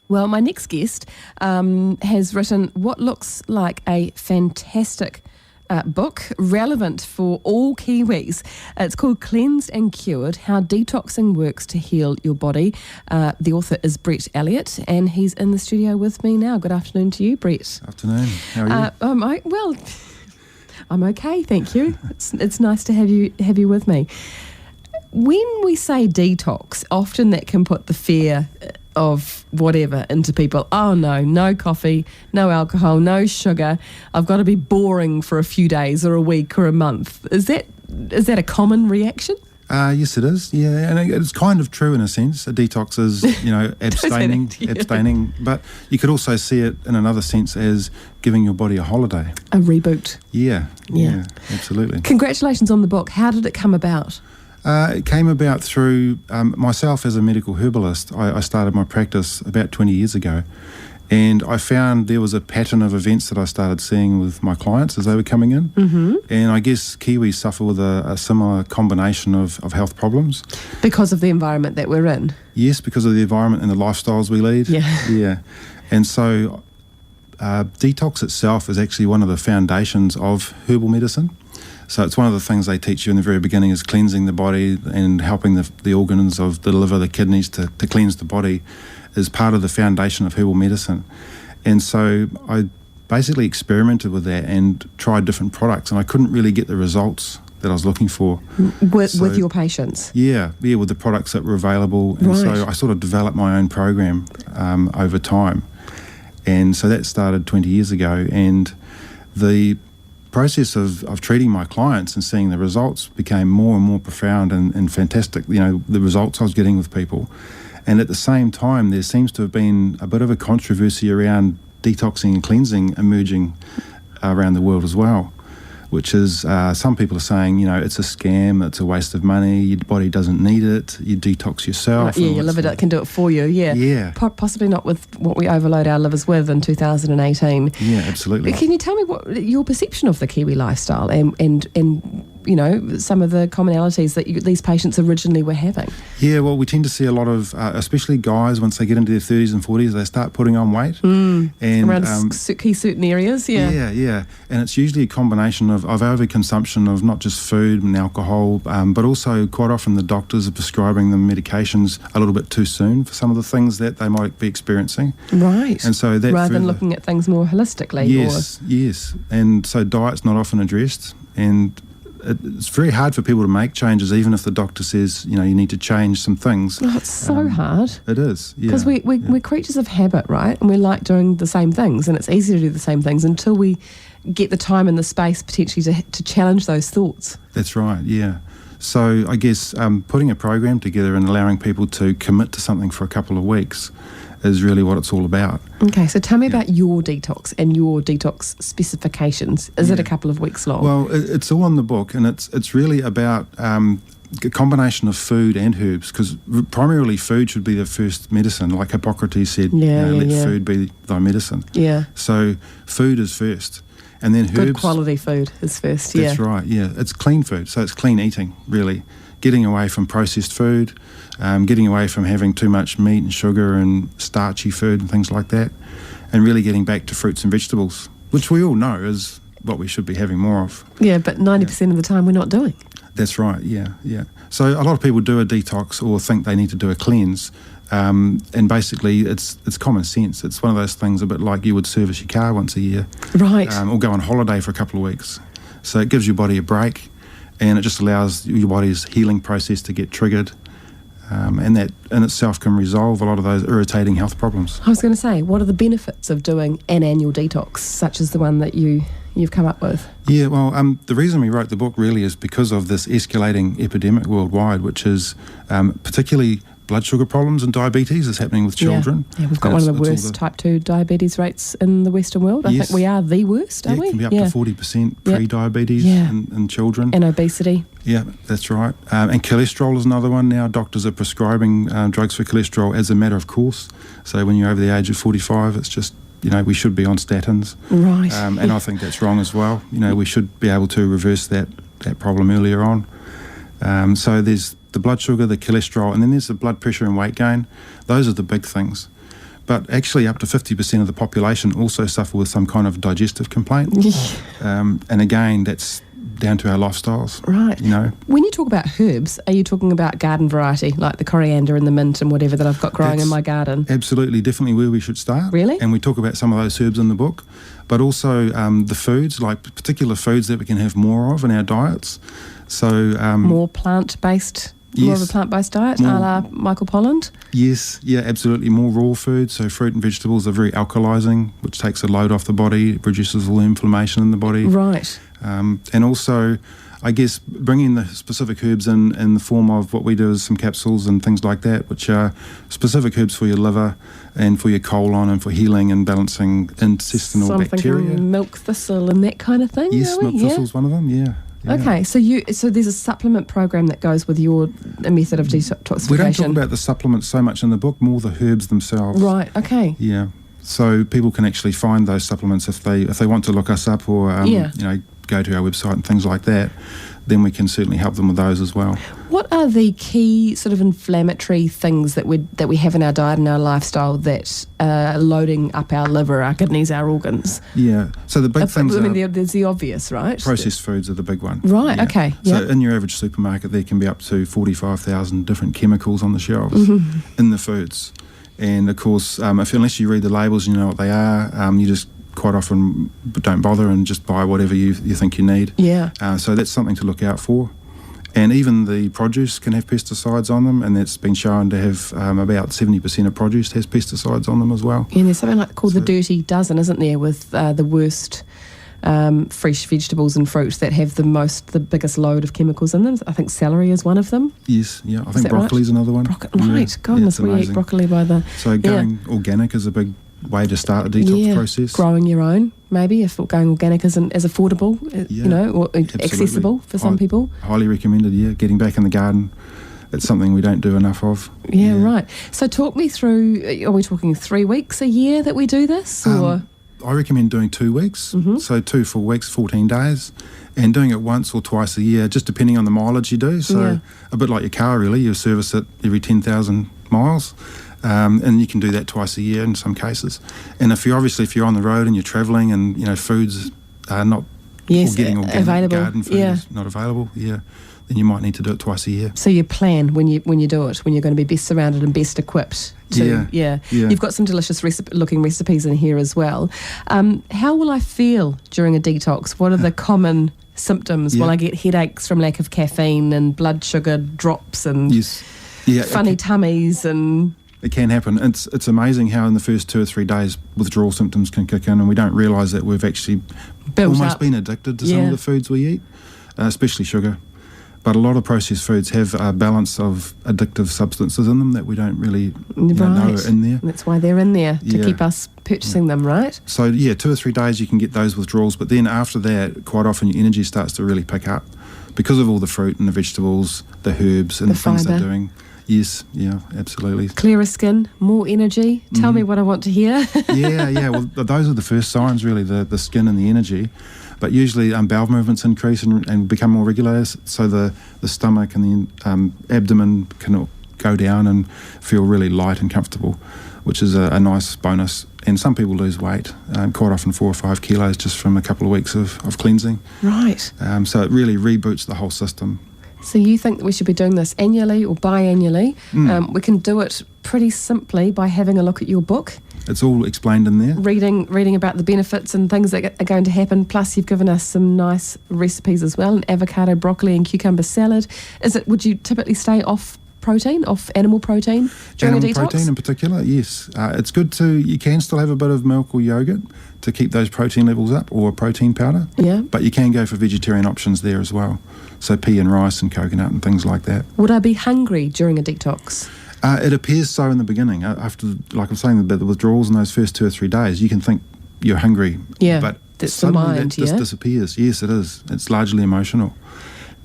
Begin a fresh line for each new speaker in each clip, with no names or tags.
Well, my next guest has written what looks like a fantastic book, relevant for all Kiwis. It's called Cleansed and Cured, How Detoxing Works to Heal Your Body. The author is Elliott, and he's in the studio with me now. Good afternoon to you, Brett.
Afternoon. How are you?
I'm okay, thank you. It's nice to have you with me. When we say detox, often that can put the fear of whatever into people. Oh no coffee, no alcohol, no sugar. I've got to be boring for a few days or a week or a month. Is that a common reaction?
Yes, it is. Yeah, and it's kind of true in a sense. A detox is, abstaining. But you could also see it in another sense as giving your body a holiday.
A reboot.
Yeah, absolutely.
Congratulations on the book. How did it come about?
It came about through myself as a medical herbalist. I started my practice about 20 years ago, and I found there was a pattern of events that I started seeing with my clients as they were coming in. Mm-hmm. And I guess Kiwis suffer with a similar combination of health problems.
Because of the environment that we're in? Yes,
because of the environment and the lifestyles we lead. Yeah. And so detox itself is actually one of the foundations of herbal medicine. So it's one of the things they teach you in the very beginning is cleansing the body and helping the organs of the liver, the kidneys to cleanse the body is part of the foundation of herbal medicine. And so I basically experimented with that and tried different products, and I couldn't really get the results that I was looking for.
With your patients?
Yeah, with the products that were available. And so I sort of developed my own program over time. And so that started 20 years ago, and the process of treating my clients and seeing the results became more and more profound and fantastic, the results I was getting with people. And at the same time, there seems to have been a bit of a controversy around detoxing and cleansing emerging around the world as well, which is some people are saying, it's a scam, it's a waste of money, your body doesn't need it, you detox yourself.
Right, your liver can do it for you,
Yeah.
Possibly not with what we overload our livers with in 2018.
Yeah, absolutely.
Can you tell me what your perception of the Kiwi lifestyle and some of the commonalities that these patients originally were having?
Yeah, well, we tend to see a lot of, especially guys, once they get into their 30s and 40s, they start putting on weight.
And around key certain areas,
Yeah. And it's usually a combination of overconsumption of not just food and alcohol, but also quite often the doctors are prescribing them medications a little bit too soon for some of the things that they might be experiencing.
Right.
And so that
rather than looking at things more holistically.
Yes. And so diet's not often addressed, and it's very hard for people to make changes, even if the doctor says, you need to change some things.
Oh, it's so hard.
It is, yeah.
Because we're creatures of habit, right? And we like doing the same things, and it's easy to do the same things until we get the time and the space potentially to challenge those thoughts.
That's right, yeah. So I guess putting a program together and allowing people to commit to something for a couple of weeks is really what it's all about.
Okay, so tell me about your detox and your detox specifications. Is it a couple of weeks long?
Well, it's all in the book, and it's really about a combination of food and herbs, because primarily food should be the first medicine, like Hippocrates said, let food be thy medicine.
Yeah.
So food is first, and then herbs.
Good quality food is first,
That's right, yeah. It's clean food, so it's clean eating, really. Getting away from processed food, getting away from having too much meat and sugar and starchy food and things like that, and really getting back to fruits and vegetables, which we all know is what we should be having more of.
Yeah, but 90% of the time we're not doing.
That's right, yeah. So a lot of people do a detox or think they need to do a cleanse, and basically it's common sense. It's one of those things a bit like you would service your car once a year.
Right.
Or go on holiday for a couple of weeks. So it gives your body a break, and it just allows your body's healing process to get triggered, and that in itself can resolve a lot of those irritating health problems.
I was going to say, what are the benefits of doing an annual detox, such as the one that you've come up with?
Yeah, well, the reason we wrote the book really is because of this escalating epidemic worldwide, which is particularly blood sugar problems and diabetes is happening with children.
Yeah, we've got one of the worst type 2 diabetes rates in the Western world. I think we are the worst, aren't we?
It can be up to 40% pre-diabetes in children.
And obesity.
Yeah, that's right. And cholesterol is another one now. Doctors are prescribing drugs for cholesterol as a matter of course. So when you're over the age of 45, it's just, we should be on statins.
Right.
And I think that's wrong as well. We should be able to reverse that problem earlier on. So there's the blood sugar, the cholesterol, and then there's the blood pressure and weight gain. Those are the big things. But actually up to 50% of the population also suffer with some kind of digestive complaint. And again, that's down to our lifestyles.
Right.
You know.
When you talk about herbs, are you talking about garden variety, like the coriander and the mint and whatever that I've got growing in my garden?
Absolutely, definitely where we should start.
Really?
And we talk about some of those herbs in the book, but also the foods, like particular foods that we can have more of in our diets. So
more plant-based.
Yes.
More of a plant-based diet, a la Michael Polland?
Yes, yeah, absolutely. More raw food. So fruit and vegetables are very alkalizing, which takes a load off the body, reduces all the inflammation in the body.
Right.
And also, I guess, bringing the specific herbs in the form of what we do is some capsules and things like that, which are specific herbs for your liver and for your colon and for healing and balancing intestinal bacteria.
Milk thistle and that kind of thing?
Yes,
really?
milk thistle's one of them, yeah. Yeah.
Okay, so there's a supplement program that goes with your method of detoxification.
We don't talk about the supplements so much in the book, more the herbs themselves.
Right, okay.
Yeah, so people can actually find those supplements if they want to look us up or go to our website and things like that. Then we can certainly help them with those as well.
What are the key sort of inflammatory things that we have in our diet and our lifestyle that are loading up our liver, our kidneys, our organs?
Yeah, so the big things
there's the obvious, right?
Processed foods are the big one.
Right,
yeah.
Okay.
So
yep.
in your average supermarket, there can be up to 45,000 different chemicals on the shelves in the foods. And of course, unless you read the labels and you know what they are, you just quite often don't bother and just buy whatever you think you need.
Yeah.
So that's something to look out for. And even the produce can have pesticides on them, and that's been shown to have about 70% of produce has pesticides on them as well.
Yeah, and there's something called the Dirty Dozen, isn't there, with the worst fresh vegetables and fruits that have the biggest load of chemicals in them. I think celery is one of them.
Yes, yeah. I think broccoli's another one.
Right, goodness, we eat broccoli by the...
So going organic is a big way to start a detox process.
Growing your own, maybe, if going organic isn't as affordable, or accessible for some people.
Highly recommended, yeah. Getting back in the garden, it's something we don't do enough of.
Yeah, right. So talk me through, are we talking 3 weeks a year that we do this? Or
I recommend doing 2 weeks, so 2 full weeks, 14 days, and doing it once or twice a year, just depending on the mileage you do. So a bit like your car, really. You service it every 10,000 miles. And you can do that twice a year in some cases. And if you're on the road and you're travelling and foods are not getting organic
available,
garden food is not available, then you might need to do it twice a year.
So you plan when you do it, when you're going to be best surrounded and best equipped. You've got some delicious looking recipes in here as well. How will I feel during a detox? What are the common symptoms? Will I get headaches from lack of caffeine and blood sugar drops and funny tummies and...
It can happen. It's amazing how in the first 2 or 3 days withdrawal symptoms can kick in, and we don't realise that we've actually been addicted to some of the foods we eat, especially sugar. But a lot of processed foods have a balance of addictive substances in them that we don't really know are in there.
That's why they're in there, to keep us purchasing them, right?
So 2 or 3 days you can get those withdrawals, but then after that, quite often your energy starts to really pick up because of all the fruit and the vegetables, the herbs and the things they're doing. Yes, yeah, absolutely.
Clearer skin, more energy. Tell me what I want to hear.
Well, those are the first signs, really, the skin and the energy. But usually bowel movements increase and become more regular, so the stomach and the abdomen can go down and feel really light and comfortable, which is a nice bonus. And some people lose weight, quite often 4 or 5 kilos just from a couple of weeks of cleansing.
Right.
So it really reboots the whole system.
So you think that we should be doing this annually or biannually? We can do it pretty simply by having a look at your book.
It's all explained in there.
Reading about the benefits and things that are going to happen. Plus, you've given us some nice recipes as well: an avocado, broccoli, and cucumber salad. Would you typically stay off animal protein during a detox?
Animal protein in particular, yes. It's good you can still have a bit of milk or yogurt to keep those protein levels up, or protein powder.
Yeah.
But you can go for vegetarian options there as well. So pea and rice and coconut and things like that.
Would I be hungry during a detox?
It appears so in the beginning. After, like I was saying, the withdrawals in those first 2 or 3 days, you can think you're hungry.
Yeah,
but
that's
suddenly
the mind,
that just disappears. Yes, it is. It's largely emotional.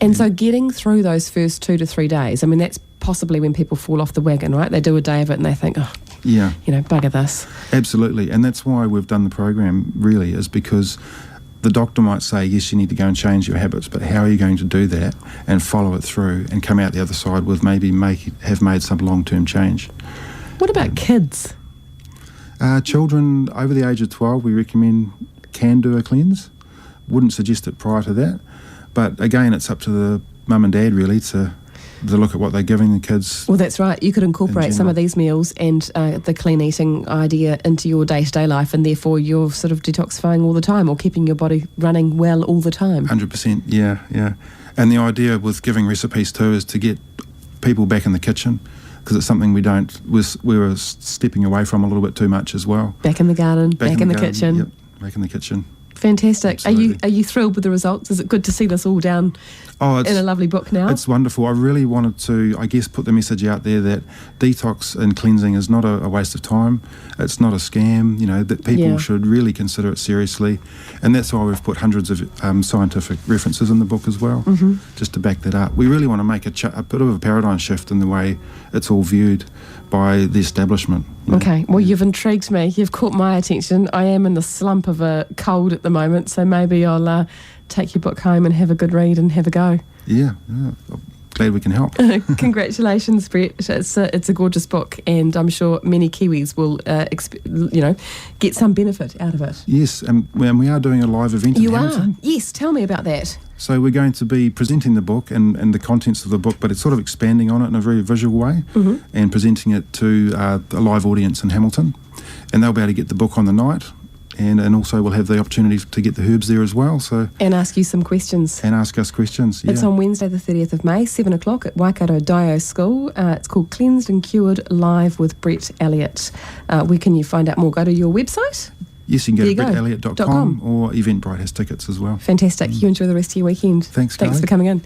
And so getting through those first 2 to 3 days, I mean, that's possibly when people fall off the wagon, right? They do a day of it and they think, bugger this.
Absolutely. And that's why we've done the program, really, is because the doctor might say, yes, you need to go and change your habits, but how are you going to do that and follow it through and come out the other side with maybe have made some long-term change?
What about kids?
Children over the age of 12, we recommend can do a cleanse. Wouldn't suggest it prior to that. But again, it's up to the mum and dad really to look at what they're giving the kids.
Well, that's right. You could incorporate some of these meals and the clean eating idea into your day-to-day life, and therefore you're sort of detoxifying all the time or keeping your body running well all the time.
100%, yeah. And the idea with giving recipes too is to get people back in the kitchen, because it's something we were stepping away from a little bit too much as well.
Back in the garden, back in the kitchen.
Yep, back in the kitchen.
Fantastic.
Absolutely.
Are you thrilled with the results? Is it good to see this all down in a lovely book now?
It's wonderful. I really wanted to, I guess, put the message out there that detox and cleansing is not a waste of time. It's not a scam, that people should really consider it seriously. And that's why we've put hundreds of scientific references in the book as well, just to back that up. We really want to make a bit of a paradigm shift in the way it's all viewed by the establishment.
Okay, well, you've intrigued me. You've caught my attention. I am in the slump of a cold at the moment, so maybe I'll take your book home and have a good read and have a go.
Yeah. Glad we can help.
Congratulations, Brett. It's a gorgeous book, and I'm sure many Kiwis will, get some benefit out of it.
Yes, and we are doing a live event in Hamilton.
You are? Yes, tell me about that.
So we're going to be presenting the book and the contents of the book, but it's sort of expanding on it in a very visual way and presenting it to a live audience in Hamilton. And they'll be able to get the book on the night, and also we'll have the opportunity to get the herbs there as well. And
ask you some questions.
And ask us questions, yeah.
It's on Wednesday the 30th of May, 7 o'clock at Waikato Dio School. It's called Cleansed and Cured Live with Brett Elliott. Where can you find out more? Go to your website?
Yes, you can go to brettelliott.com, or Eventbrite has tickets as well.
Fantastic. You enjoy the rest of your weekend.
Thanks
for coming in.